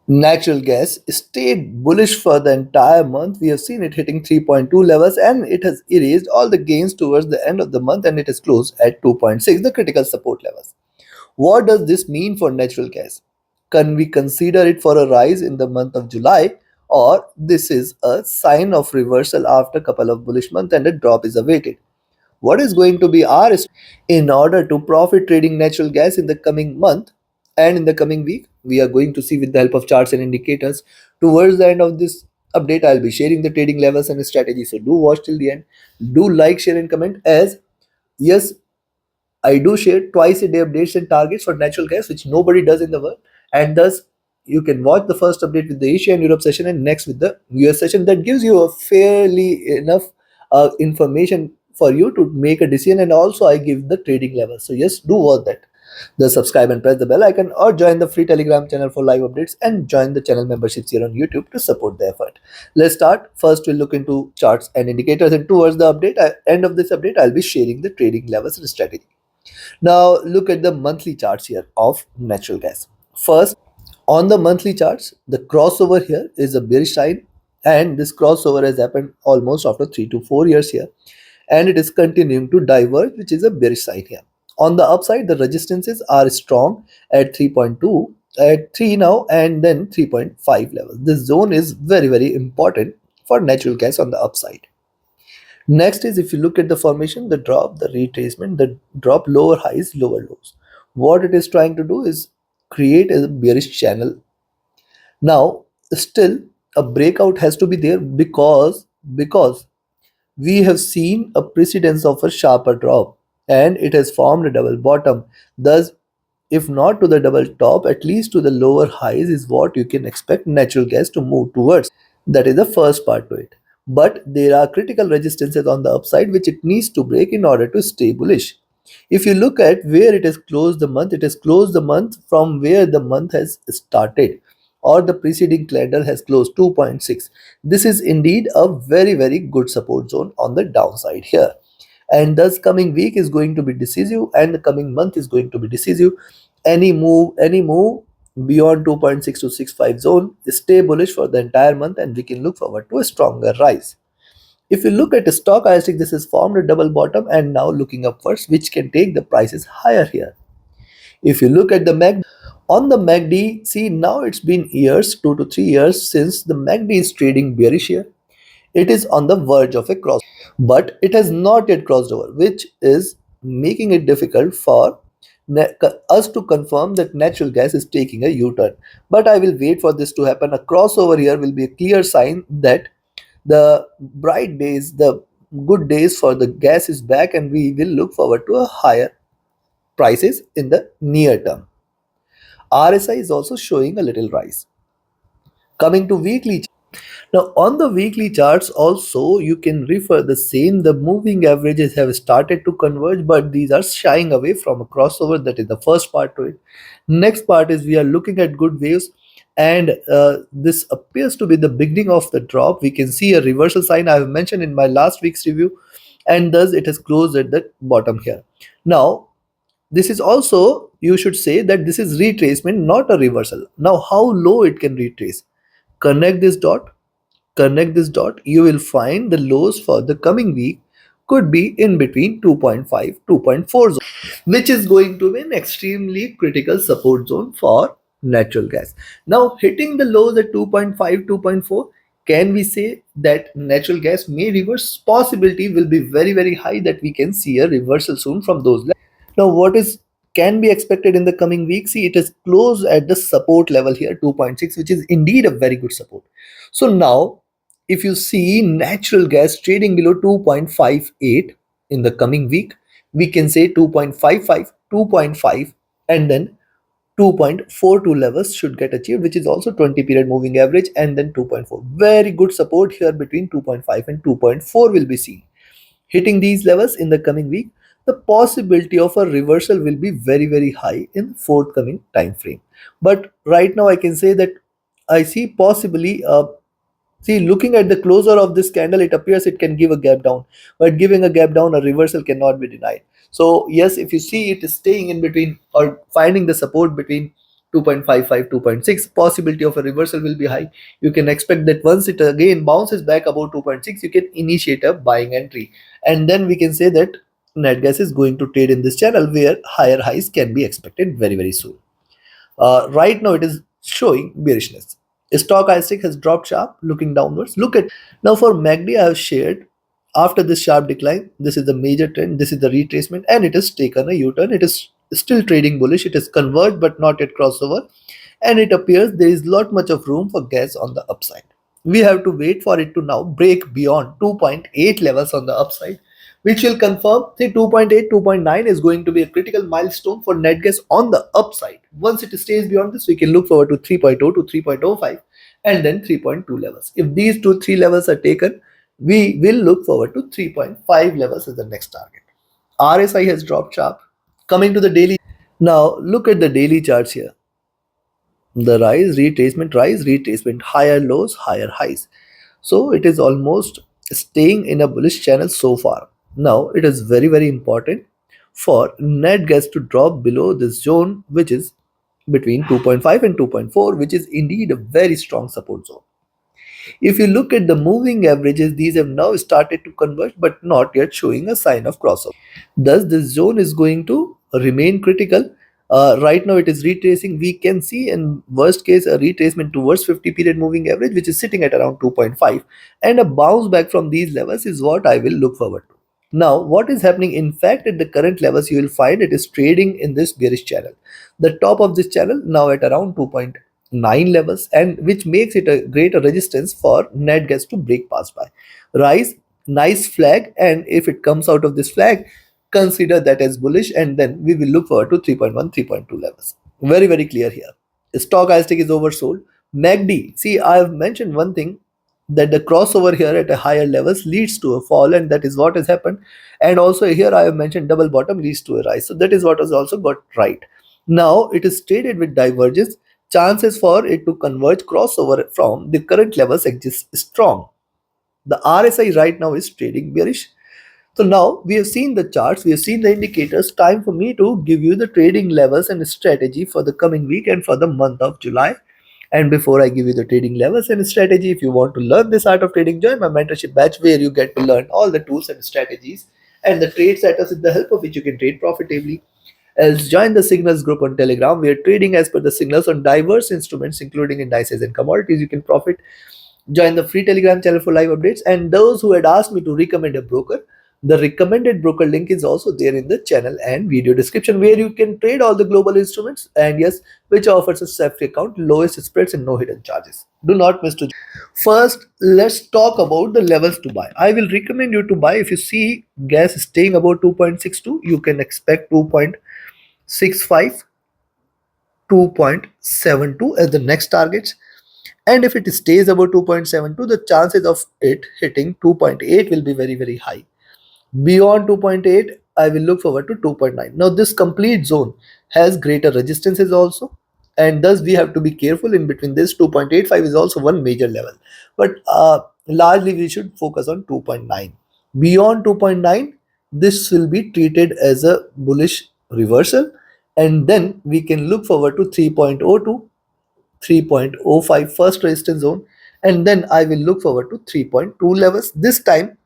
Natural gas stayed bullish for the entire month. We have seen it hitting 3.2 levels and it has erased all the gains towards the end of the month and it is closed at 2.6, the critical support levels. What does this mean for natural gas? Can we consider it for a rise in the month of July, or this is a sign of reversal after a couple of bullish months and a drop is awaited? What is going to be our in order to profit trading natural gas in the coming month and in the coming week? We are going to see with the help of charts and indicators. Towards the end of this update, I'll be sharing the trading levels and strategy. So do watch till the end. Do like, share, and comment, as yes, I do share twice a day updates and targets for natural gas, which nobody does in the world. And thus, you can watch the first update with the Asia and Europe session and next with the US session. That gives you a fairly enough information for you to make a decision. And also, I give the trading levels. So, yes, do watch that. The subscribe and press the bell icon, or join the free Telegram channel for live updates and join the channel memberships here on YouTube to support the effort. Let's start. First, we'll look into charts and indicators, and towards the end of this update, I'll be sharing the trading levels and strategy. Now look at the monthly charts here of natural gas. First, on the monthly charts, the crossover here is a bearish sign, and this crossover has happened almost after 3 to 4 years here, and it is continuing to diverge, which is a bearish sign here. On the upside, the resistances are strong at 3.2, at 3 now, and then 3.5 levels. This zone is very important for natural gas on the upside. Next is, if you look at the formation, the drop, the retracement, the drop, lower highs, lower lows. What it is trying to do is create a bearish channel. Now, still a breakout has to be there because we have seen a precedence of a sharper drop and it has formed a double bottom. Thus, if not to the double top, at least to the lower highs is what you can expect natural gas to move towards. That is the first part to it. But there are critical resistances on the upside which it needs to break in order to stay bullish. If you look at where it has closed the month, it has closed the month from where the month has started, or the preceding candle has closed 2.6. This is indeed a very good support zone on the downside here. And thus coming week is going to be decisive and the coming month is going to be decisive. Any move beyond 2.6 to 65 zone is stay bullish for the entire month, and we can look forward to a stronger rise. If you look at the stochastic, this has formed a double bottom and now looking upwards, which can take the prices higher here. If you look at the MACD, on the MACD, see, now it's been years, 2 to 3 years since the MACD is trading bearish here. It is on the verge of a cross, but it has not yet crossed over, which is making it difficult for us to confirm that natural gas is taking a U-turn. But I will wait for this to happen. A crossover here will be a clear sign that the bright days, the good days for the gas is back, and we will look forward to a higher prices in the near term. RSI is also showing a little rise. Coming to weekly. Now, on the weekly charts, also you can refer the same. The moving averages have started to converge, but these are shying away from a crossover. That is the first part to it. Next part is we are looking at good waves, and this appears to be the beginning of the drop. We can see a reversal sign I have mentioned in my last week's review, and thus it has closed at the bottom here. Now, this is also, you should say that this is retracement, not a reversal. Now, how low it can retrace? Connect this dot, you will find the lows for the coming week could be in between 2.5 2.4 zone, which is going to be an extremely critical support zone for natural gas. Now, hitting the lows at 2.5 2.4, can we say that natural gas may reverse? Possibility will be very high that we can see a reversal soon from those levels. Now, what is can be expected in the coming weeks? See, it is closed at the support level here, 2.6, which is indeed a very good support. So now, if you see natural gas trading below 2.58 in the coming week, we can say 2.55, 2.5, and then 2.42 levels should get achieved, which is also 20 period moving average, and then 2.4. Very good support here between 2.5 and 2.4 will be seen. Hitting these levels in the coming week, the possibility of a reversal will be very high in forthcoming time frame. But right now I can say that I see possibly see, looking at the closure of this candle, it appears it can give a gap down, but giving a gap down, a reversal cannot be denied. So yes, if you see it is staying in between or finding the support between 2.55, 2.6. Possibility of a reversal will be high. You can expect that once it again bounces back about 2.6, you can initiate a buying entry. And then we can say that net gas is going to trade in this channel where higher highs can be expected very, very soon. Right now, it is showing bearishness. Stochastic has dropped sharp, looking downwards. Look at now for MACD. I have shared after this sharp decline. This is the major trend. This is the retracement, and it has taken a U-turn. It is still trading bullish. It is converged, but not yet crossover, and it appears there is not much of room for gas on the upside. We have to wait for it to now break beyond 2.8 levels on the upside, which will confirm the 2.8, 2.9 is going to be a critical milestone for net gas on the upside. Once it stays beyond this, we can look forward to 3.0 to 3.05 and then 3.2 levels. If these three levels are taken, we will look forward to 3.5 levels as the next target. RSI has dropped sharp. Coming to the daily. Now look at the daily charts here. The rise, retracement, higher lows, higher highs. So it is almost staying in a bullish channel so far. Now it is very, very important for net gas to drop below this zone, which is between 2.5 and 2.4, which is indeed a very strong support zone. If you look at the moving averages, these have now started to converge but not yet showing a sign of crossover. Thus, this zone is going to remain critical. Right now, it is retracing. We can see in worst case a retracement towards 50 period moving average, which is sitting at around 2.5, and a bounce back from these levels is what I will look forward to. Now, what is happening? In fact, at the current levels, you will find it is trading in this bearish channel. The top of this channel now at around 2.9 levels, and which makes it a greater resistance for net gas to break past by. Rise, nice flag, and if it comes out of this flag, consider that as bullish, and then we will look forward to 3.1, 3.2 levels. Very, very clear here. Stochastic is oversold. MACD, see, I have mentioned one thing, that the crossover here at a higher levels leads to a fall, and that is what has happened. And also here I have mentioned double bottom leads to a rise, so that is what has also got right. Now it is traded with divergence. Chances for it to converge crossover from the current levels exist strong. The RSI right now is trading bearish. So now we have seen the charts, we have seen the indicators. Time for me to give you the trading levels and strategy for the coming week and for the month of July. And before I give you the trading levels and strategy, if you want to learn this art of trading, join my mentorship batch where you get to learn all the tools and strategies and the trade setups with the help of which you can trade profitably. Else join the signals group on Telegram. We are trading as per the signals on diverse instruments, including indices and commodities. You can profit. Join the free Telegram channel for live updates. And those who had asked me to recommend a broker, the recommended broker link is also there in the channel and video description, where you can trade all the global instruments, and yes, which offers a safety account, lowest spreads, and no hidden charges. Do not miss to. First, let's talk about the levels to buy. I will recommend you to buy if you see gas staying about 2.62, you can expect 2.65, 2.72 as the next targets. And if it stays above 2.72, the chances of it hitting 2.8 will be very, very high. Beyond 2.8, I will look forward to 2.9. Now, this complete zone has greater resistances also, and thus we have to be careful in between. This 2.85 is also one major level, but largely we should focus on 2.9. Beyond 2.9, this will be treated as a bullish reversal, and then we can look forward to 3.02, 3.05 first resistance zone, and then I will look forward to 3.2 levels. This time,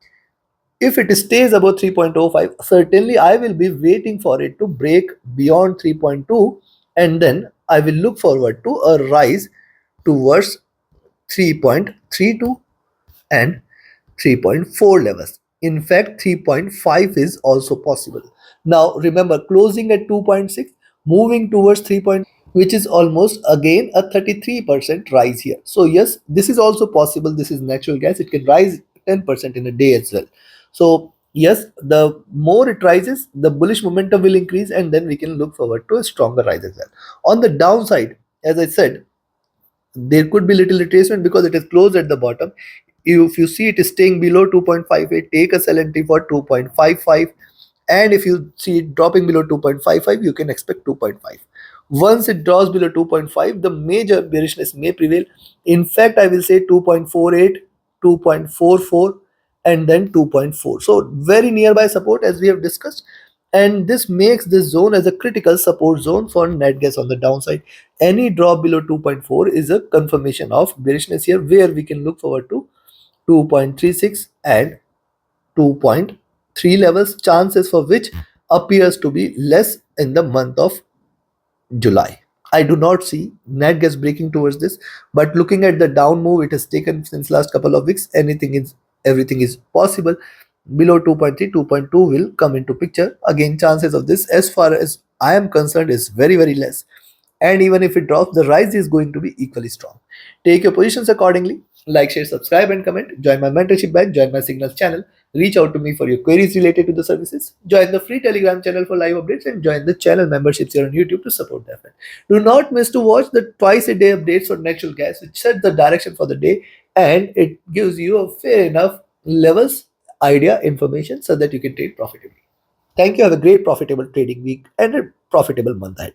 if it stays above 3.05, certainly I will be waiting for it to break beyond 3.2, and then I will look forward to a rise towards 3.32 and 3.4 levels. In fact, 3.5 is also possible. Now remember, closing at 2.6, moving towards 3, which is almost again a 33% rise here. So yes, this is also possible. This is natural gas. It can rise 10% in a day as well. So yes, the more it rises, the bullish momentum will increase, and then we can look forward to a stronger rise as well. On the downside, as I said, there could be little retracement because it is closed at the bottom. If you see it is staying below 2.58, take a sell entry for 2.55, and if you see it dropping below 2.55, you can expect 2.5. Once it drops below 2.5, the major bearishness may prevail. In fact, I will say 2.48, 2.44, and then 2.4. So very nearby support, as we have discussed. and this makes this zone as a critical support zone for net gas on the downside. Any drop below 2.4 is a confirmation of bearishness here, where we can look forward to 2.36 and 2.3 levels, chances for which appears to be less in the month of July. I do not see net gas breaking towards this, but looking at the down move it has taken since last couple of weeks, everything is possible. Below 2.3, 2.2 will come into picture. Again, chances of this, as far as I am concerned, is very less. And even if it drops, the rise is going to be equally strong. Take your positions accordingly. Like, share, subscribe, and comment. Join my mentorship batch. Join my signals channel. Reach out to me for your queries related to the services. Join the free Telegram channel for live updates and join the channel memberships here on YouTube to support the effort. Do not miss to watch the twice a day updates for natural gas, which set the direction for the day and it gives you a fair enough levels, idea, information so that you can trade profitably. Thank you. Have a great profitable trading week and a profitable month ahead.